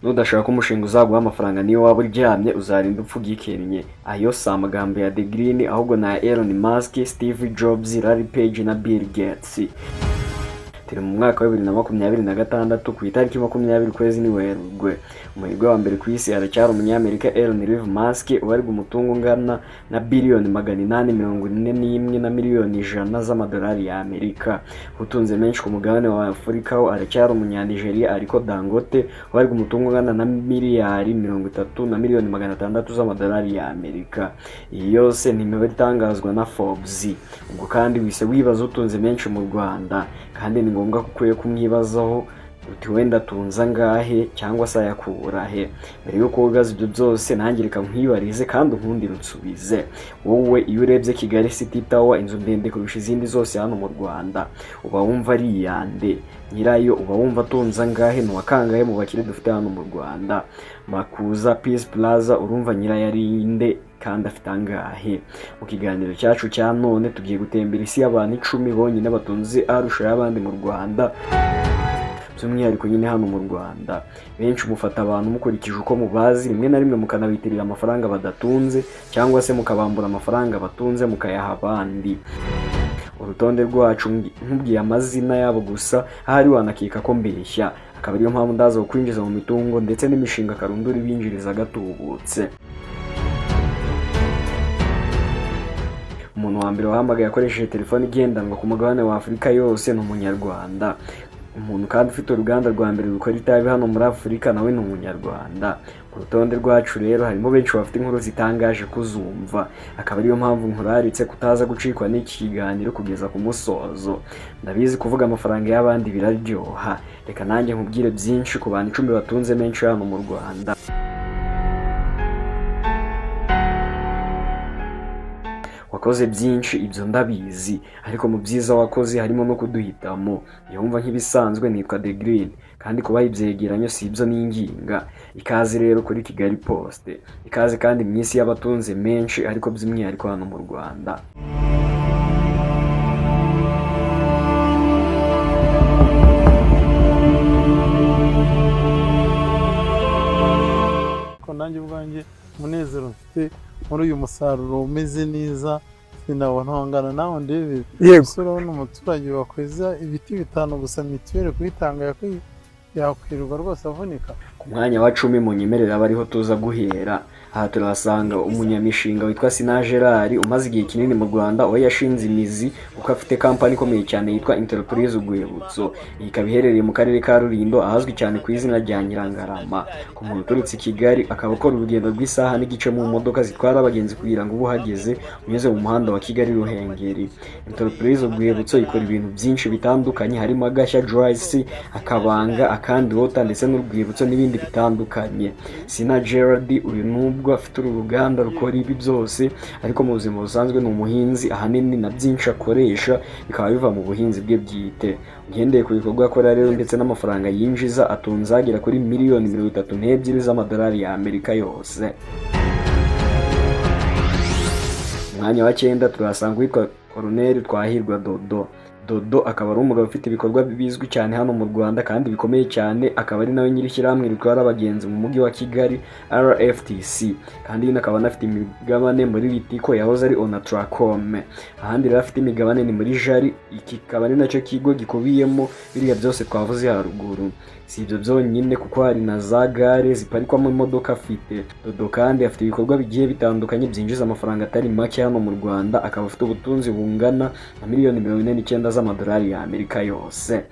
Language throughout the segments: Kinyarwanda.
nudashaka umushinga uzaguha amafaranga niyo waba uryamye uzarinda upfa ugikennye. Ayo si amagambo ya The Green ahubwo ni aya Elon Musk, Steve Jobs, Larry Page na Bill Gates. Turi mu mwaka wa 2026 ku itariki 20 kwezi ni Werurwe. Umuhigo wa mbere ku isi aracyari umunyamerika Elon Musk ubarirwa umutungo ungana na biliyoni 841 na miliyoni 100 z'amadolari ya Amerika. Utunze menshi ku mugabane wa Afurika ho aracyari umunyanigeriya Aliko Dangote ubarirwa umutungo ungana na miliyari 30 na miliyoni 600 z'amadolari ya Amerika. Iyi yose ni imibare itangazwa na Forbes. Ubwo kandi wise wibaza utunze menshi mu Rwanda, kandi ni ngombwa kukwiye kumwibazaho uti wenda tunza ngahe cyangwa se yakura he. Mbere yuko ugaza ibyo byose nanjye reka nkwibarize kandi unkundire unsubize. Wowe iyo urebye Kigali City Tower, inzu ndende kurusha izindi zose hano mu Rwanda, uba wumva ari iyande? Nyirayo uba wumva tunza ngahe? Ni wakangahe mu bakire dufite hano mu Rwanda? Makuza Peace Plaza urumva nyirayo ari inde kandi afite angahe? Mu kiganiro cyacu cya none tugiye gutembera isi y'abantu 10 bonyine batunze arusha y'abandi mu Rwanda, by'umwihariko nyine hano mu Rwanda. Benshi mufata abantu mukurikije uko mubazi, rimwe na rimwe mukanabitirira amafaranga badatunze cyangwa se mukabambura amafaranga batunze mukayaha abandi. Urutonde rwacu nkubwiye amazina yabo gusa ahari wanakeka ko mbeshya, akaba ariyo mpamvu ndaza kwinjiza mu mitungo ndetse n'imishinga karundura ibinjiriza gatubutse. Umuntu wa mbere wahamagaye akoresheje telefone igendanwa ku mugabane wa Afurika yose ni umunyarwanda. Umuntu kandi ufite uruganda rwa mbere rukora itabi hano muri Afurika nawe ni umunyarwanda. Ku rutonde rwacu rero harimo benshi bafite inkuru zitangaje kuzumva, akaba ariyo mpamvu nkuraritse kutaza gucikwa n'iki kiganiro kugeza ku musozo. Ndabizi kuvuga amafaranga y'abandi biraryoha, reka nanjye nkubwire byinshi ku bantu 10 batunze menshi hano mu Rwanda. Wakoze byinshi ibyo ndabizi, ariko mu byiza wakoze harimo no kuduhitamo. Yumva nk'ibisanzwe nitwa The Green, kandi kuba ibyegeranyo si ibyo n'inginga. Ikaze rero kuri Kigali Post, ikaze kandi mu isi y'abatunze menshi ariko by'umwihariko hano mu Rwanda. Ko nanjye ubwanjye umunezero mfite muri uyu musaruro umeze neza, sinabona hangana naho ndebe. Yego n'umuturage wakweza ibiti 5 gusa mituweli kuyitanga yakwirirwa rwose avunika. Ku mwanya wa 10 mu nyemerera bariho tuza guhera. Aha turasanga umunyamishinga witwa Sina Gerard umaze igihe kinini mu Rwanda, aho yashinze imizi kuko afite kampani ikomeye cyane yitwa Enterprise Urwibutso. Iyi ikaba iherereye mu karere ka Rulindo ahazwi cyane ku izina rya Nyirangarama. Ku muntu uturutse i Kigali akaba akora urugendo rw'isaha n'igice mu modoka zitwara abagenzi kugira ngo uhageze unyuze mu muhanda wa Kigali Ruhengeri. Enterprise Urwibutso ikora ibintu byinshi bitandukanye harimo agashya Joyce, akabanga, akandi wota ndetse n'urwibutso n'ibindi bitandukanye. Sina Gerard uyu nubwo afite uruganda rukora ibi byose, ariko mu buzima busanzwe ni umuhinzi ahanini, na byinshi akoresha bikaba biva mu buhinzi bwe bwite. Ugendeye ku bikorwa akora rero ndetse n'amafaranga yinjiza, atunze agera kuri miliyoni 32 z'amadolari ya Amerika yose. Umwanya wa 9 turasanga witwa Colonel Twahirwa Dodo akaba ari umugabo ufite ibikorwa bizwi cyane hano mu Rwanda kandi bikomeye cyane, akaba ari nawe nyirishyirahamwe ritwara abagenzi mu mujyi wa Kigali RFTC, kandi akaba anafite imigabane muri Ritiko yahoze ari Onatracom. Ahandi rero afite imigabane ni muri Jari, iki kaba ari nacyo kigo gikubiyemo biriya byose twavuze haruguru. Si ibyo byonyine kuko hari na za gare ziparikwamo imodoka afite. Dodo kandi afite ibikorwa bigiye bitandukanye byinjiza amafaranga atari make hano mu Rwanda, akaba afite ubutunzi bungana na miliyoni 49 z'amadolari ya Amerika yose.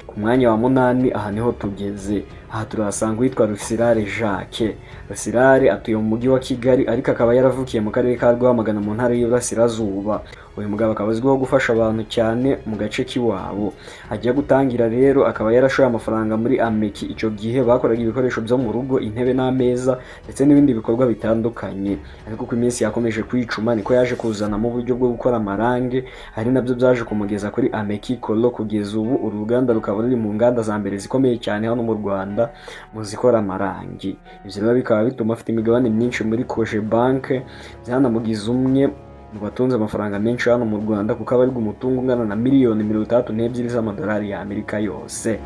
Ku mwanya wa 8 aha niho tugeze. Aha turasanga witwa Rusirare Jacques. Rusirare atuye mu mujyi wa Kigali ariko akaba yaravukiye mu karere ka Rwamagana mu ntara y'Iburasirazuba. Uyu mugabo akaba azwiho gufasha abantu cyane mu gace k'iwabo. Ajya gutangira rero akaba yarashoye amafaranga muri Ameki. Icyo gihe bakoraga ibikoresho byo mu rugo, intebe n'ameza ndetse n'ibindi bikorwa bitandukanye. Ariko ku iminsi yakomeje kwicuma niko yaje kuzana mu buryo bwo gukora amarange, ari nabyo byaje kumugeza kuri Ameki Kolo. Kugeza ubu uruganda rukaba ruri mu nganda za mbere zikomeye cyane hano mu Rwanda mu zikora amarangi. Ibyo rero bikaba bituma afite imigabane myinshi muri Koje Bank, byanamugize umwe mu batunze amafaranga menshi hano mu Rwanda kuko aba ari umutungo ungana na miliyoni 32 z'amadolari ya Amerika yose.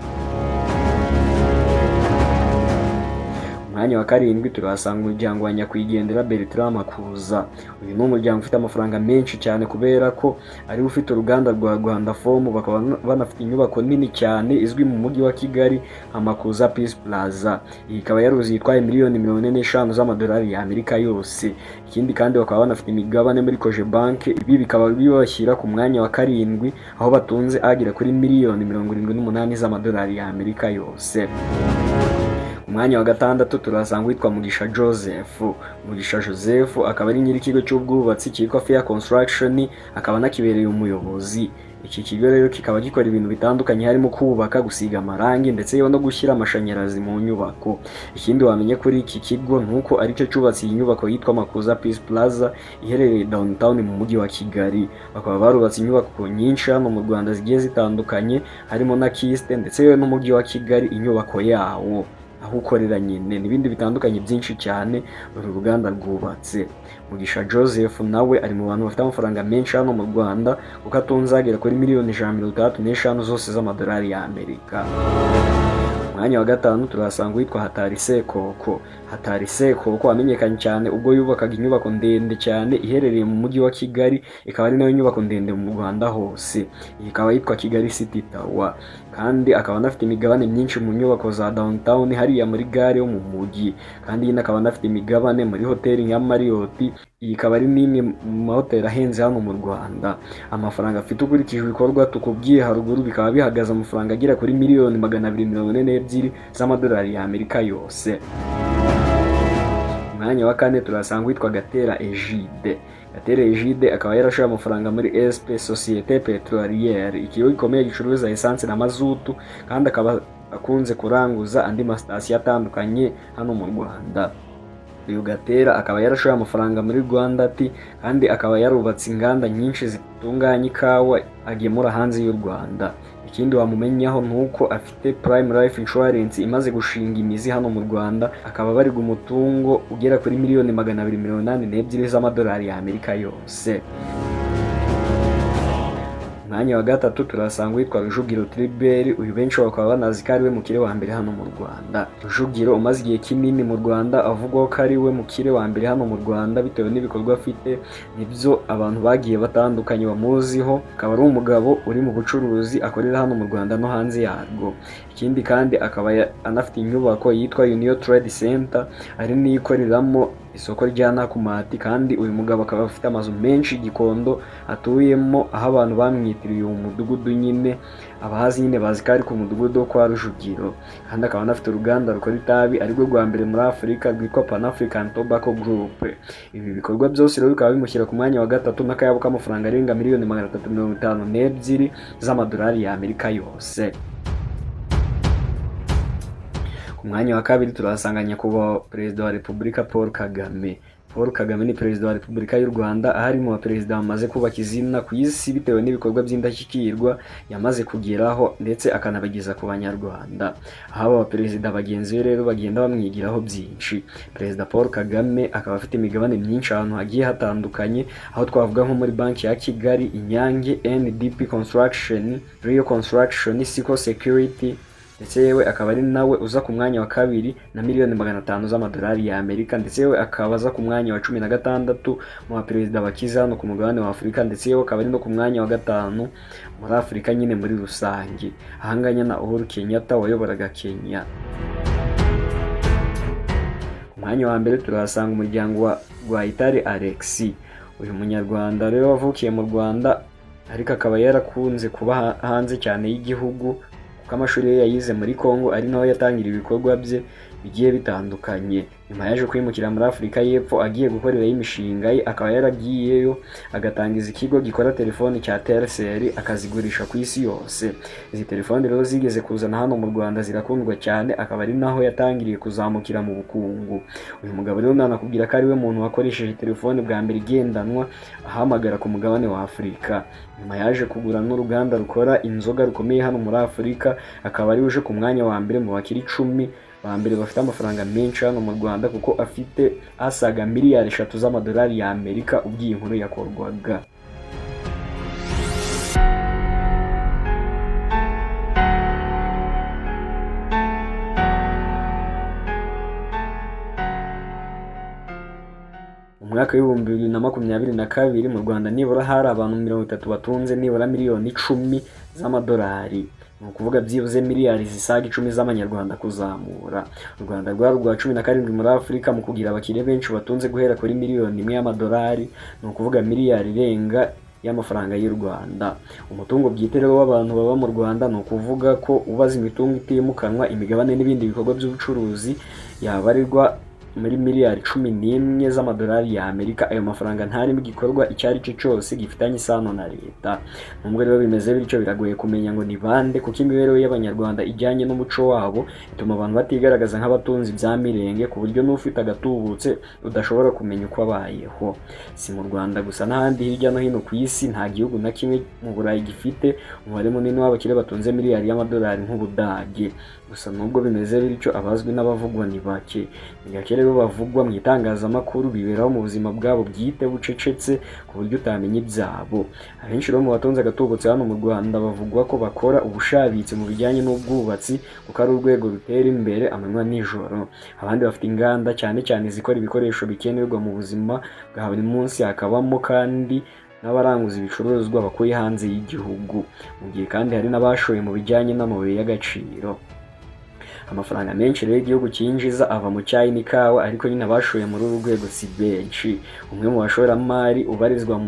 mwanya wa karindwi turahasanga umuryango wa nyakwigendera Bertrand Makuza. Uyu ni umuryango ufite amafaranga menshi cyane kubera ko ari ufite uruganda rwa Rwanda Foam, bakaba banafite inyubako nini cyane izwi mu mujyi wa Kigali nka Makuza Peace Plaza. Iyi ikaba yaruzi yitwaye miliyoni 45 z'amadolari ya Amerika yose. Ikindi kandi bakaba banafite imigabane muri Cogebanque, ibi bikaba bibashyira ku mwanya wa karindwi aho batunze agera kuri miliyoni 78 z'amadolari ya Amerika yose. Umwanya wa gatandatu turahasanga witwa Mugisha Joseph. Mugisha Joseph akaba ari nyiri ikigo cy'ubwubatsi cyitwa Fair Construction, akaba anakibereye umuyobozi. Iki kigo rero kikaba gikora ibintu bitandukanye harimo kubaka, gusiga amarangi ndetse no gushyira amashanyarazi mu nyubako. Ikindi wamenye kuri iki kigo nuko aricyo cyubatse iyi nyubako yitwa Makuza Peace Plaza iherereye downtown mu mujyi wa Kigali. Bakaba barubatse inyubako nyinshi hano mu Rwanda zigiye zitandukanye, harimo na Kiste ndetse n'umujyi wa Kigali inyubako yawo aho ukorera nyine, n'ibindi bitandukanye byinshi cyane uru ruganda rwubatse. Mugisha Joseph nawe ari mu bantu bafite amafaranga menshi hano mu Rwanda kuko atunze agera kuri miliyoni 135 zose z'amadolari ya Amerika. Umwanya wa gatanu turahasanga witwa Hatari Sekoko. Hatari Sekoko wamenyekanye cyane ubwo yubakaga inyubako ndende cyane iherereye mu mujyi wa Kigali, ikaba ari nayo nyubako ndende mu Rwanda hose. Iyi ikaba yitwa Kigali City Tower, kandi akaba anafite imigabane myinshi mu nyubako za downtown hariya muri gare yo mu mujyi, kandi yine akaba anafite imigabane muri hoteli nka Marriott. Iyi ikaba ari n'imwe mu mahoteli ahenze hano mu Rwanda. Amafaranga afite ukurikije ibikorwa tukubwiye haruguru bikaba bihagaze amafaranga agera kuri miliyoni 242 z'amadolari ya Amerika yose. Umwanya wa kane turasanga witwa Gatera Egide. Gatera Egide akaba yarashoye amafaranga muri SP Société Pétrolière, ikigo gikomeye gicuruza essence na mazutu, kandi akaba akunze kuranguza andi masitasiyo atandukanye hano mu Rwanda. Uyu Gatera akaba yarashoye amafaranga muri Rwanda Tea, kandi akaba yarubatse inganda nyinshi zitunganya ikawa agemura hanze y'u Rwanda. Ikindi wamumenyaho nuko afite Prime Life Insurance imaze gushinga imizi hano mu Rwanda, akaba bari umutungo ugera kuri miliyoni 282 z'amadolari ya Amerika yose. Umwanya wa gatatu turasanga witwa Rujugiro Tribert. Uyu benshi bakaba banazi ko ari we mukire wa mbere hano mu Rwanda. Rujugiro umaze igihe kinini mu Rwanda avugwaho ko ari we mukire wa mbere hano mu Rwanda bitewe n'ibikorwa afite, nibyo abantu bagiye batandukanye bamuziho. Akaba ari umugabo uri mu bucuruzi akorera hano mu Rwanda no hanze yarwo. Ikindi kandi akaba anafite inyubako yitwa Union Trade Center, ari nikoreramo isoko rya Nakumati, kandi uyu mugabo akaba afite amazu menshi Gikondo atuyemo, aho abantu bamwitiriye uyu mudugudu nyine, abahazi nyine bazi ko ari ku mudugudu kwa Rujugiro. Kandi akaba anafite uruganda rukora itabi arirwo rwa mbere muri Afurika rwitwa Pan African Tobacco Group. Ibi bikorwa byose rero bikaba bimushyira ku mwanya wa gatatu n'akayabo k'amafaranga arenga miliyoni 352 z'amadolari ya Amerika yose. Umwanya wa kabiri turahasanga nyakubahwa Perezida wa Repubulika Paul Kagame. Paul Kagame ni Perezida wa Repubulika y'u Rwanda, ahari mu baperezida bamaze kubaka izina ku isi bitewe n'ibikorwa by'indashyikirwa yamaze kugeraho ndetse akanabageza ku Banyarwanda. Aho aba baperezida bagenzi be rero bagenda bamwigiraho byinshi. Perezida Paul Kagame akaba afite imigabane myinshi ahantu hagiye hatandukanye, aho twavuga nko muri banki ya Kigali, Inyange, NDP Construction, Rio Construction, Siko Security, ndetse yewe akaba ari nawe uza ku mwanya wa kabiri na miliyoni 500 z'amadolari ya Amerika, ndetse yewe akaba aza ku mwanya wa 16 mu baperezida bakize hano ku mugabane wa Afurika, ndetse yewe akaba ari no ku mwanya wa 5 muri Afurika nyine muri rusange, ahanganye na Uhuru Kenyatta wayoboraga Kenya. Ku mwanya wa mbere turahasanga umuryango wa Rwayitare Alexis. Uyu munyarwanda rero wavukiye mu Rwanda ariko akaba yarakunze kuba hanze cyane y'igihugu, kuko amashuri ye yayize muri Congo, ari naho yatangira ibikorwa bye bigiye bitandukanye. Nyuma yaje kwimukira muri Afurika y'Epfo agiye gukorera imishinga ye, akaba yaragiyeyo agatangiza ikigo gikora telefoni cya Telcel akazigurisha ku isi yose. Izi telefoni rero zigeze kuzana hano mu Rwanda zirakundwa cyane, akaba ari naho yatangiriye kuzamukira mu bukungu. Uyu mugabo rero nanakubwira ko ari we muntu wakoresheje telefoni bwa mbere igendanwa ahamagara ku mugabane wa Afurika. Nyuma yaje kugura n'uruganda rukora inzoga rukomeye hano muri Afurika, akaba ari uje ku mwanya wa mbere mu bakiri 10 ba mbere bafite amafaranga menshi hano mu Rwanda, kuko afite asaga miliyari 3 z'amadolari ya Amerika ubwo iyi nkuru yakorwaga. mwaka w'ibihumbi 2022 mu Rwanda nibura hari abantu 30 batunze nibura miliyoni 10 z'amadolari, ni ukuvuga byibuze miliyari zisaga 10 z'amanyarwanda kuzamura. U Rwanda rwari rwa 17 muri Afurika mu kugira abakire benshi batunze guhera kuri miliyoni 1 y'amadolari, ni ukuvuga miliyari irenga y'amafaranga y'u Rwanda. Umutungo bwite rero w'abantu baba mu Rwanda ni ukuvuga ko ubaza imitungo itimukanwa, imigabane n'ibindi bikorwa by'ubucuruzi yabarirwa muri miliyari 11 z'amadolari ya Amerika. Ayo mafaranga ntarimo igikorwa icyo ari cyo cyose gifitanye isano na leta. Nubwo rero bimeze bityo, biragoye kumenya ngo ni bande, kuko imibereho y'abanyarwanda ijyanye n'umuco wabo ituma abantu batigaragaza nk'abatunzi bya mirenge, ku buryo n'ufite agatubutse udashobora kumenya uko abayeho. Si mu Rwanda gusa, n'ahandi hirya no hino ku isi nta gihugu na kimwe mu Burayi gifite umubare munini w'abakire batunze miliyari y'amadolari nk'Ubudage. Gusa nubwo bimeze bityo, abazwi n'abavugwa ni bake. Ni gake rero bavugwa mu itangazamakuru, biberaho mu buzima bwabo bwite bucecetse ku buryo utamenya ibyabo. Abenshi rero mu batunze agatubutse hano mu Rwanda bavugwa ko bakora ubushabitsi mu bijyanye n'ubwubatsi, kuko ari urwego rutera imbere amanywa n'ijoro. Abandi bafite inganda cyane cyane zikora ibikoresho bikenerwa mu buzima bwa buri munsi, hakabamo kandi n'abaranguza ibicuruzwa bakuye hanze y'igihugu. Mu gihe kandi hari n'abashoye mu bijyanye n'amabuye y'agaciro. Amafaranga menshi rero igihugu cyinjiza ava mu cyayi n'ikawa, ariko nyine abashoye muri uru rwego si benshi. Umwe mu bashoramari ubarizwa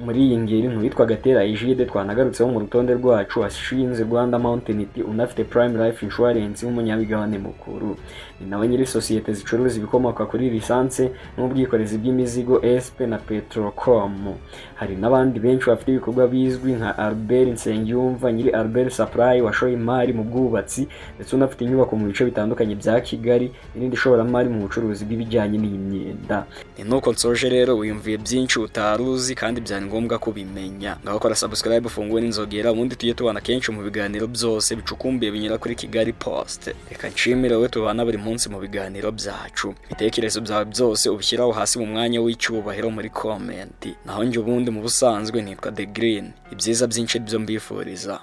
muri iyi ngeri witwa Gatera Egide, twanagarutseho mu rutonde rwacu, washinze Rwanda Mountain Tea, unafite Prime Life Insurance nk'umunyamigabane mukuru. Ni nawe nyiri sosiyete zicuruza ibikomoka kuri lisanse n'ubwikorezi bw'imizigo SP na Petrocom. Hari n'abandi benshi bafite ibikorwa bizwi nka Albert Nsengiyumva, nyiri Albert Supply, washoye imari mu bwubatsi ndetse unafite inyubako mu bice bitandukanye bya Kigali, n'indi shoramari mu bucuruzi bw'ibijyanye n'imyenda. Ni nuko nsoje rero, wiyumviye byinshi utaruzi kandi byari ngombwa kubimenya. Ngaho kora subscribe, ufunguwe n'inzogera, ubundi tujye tubana kenshi mu biganiro byose bicukumbuye binyura kuri Kigali Post. Reka nshimire wowe tubana buri munsi mu biganiro byacu. Ibitekerezo byawe byose ubishyiraho hasi mu mwanya w'icyubahiro muri comment. Naho njye ubundi mu busanzwe nitwa The Green. Ibyiza byinshi byo mbifuriza.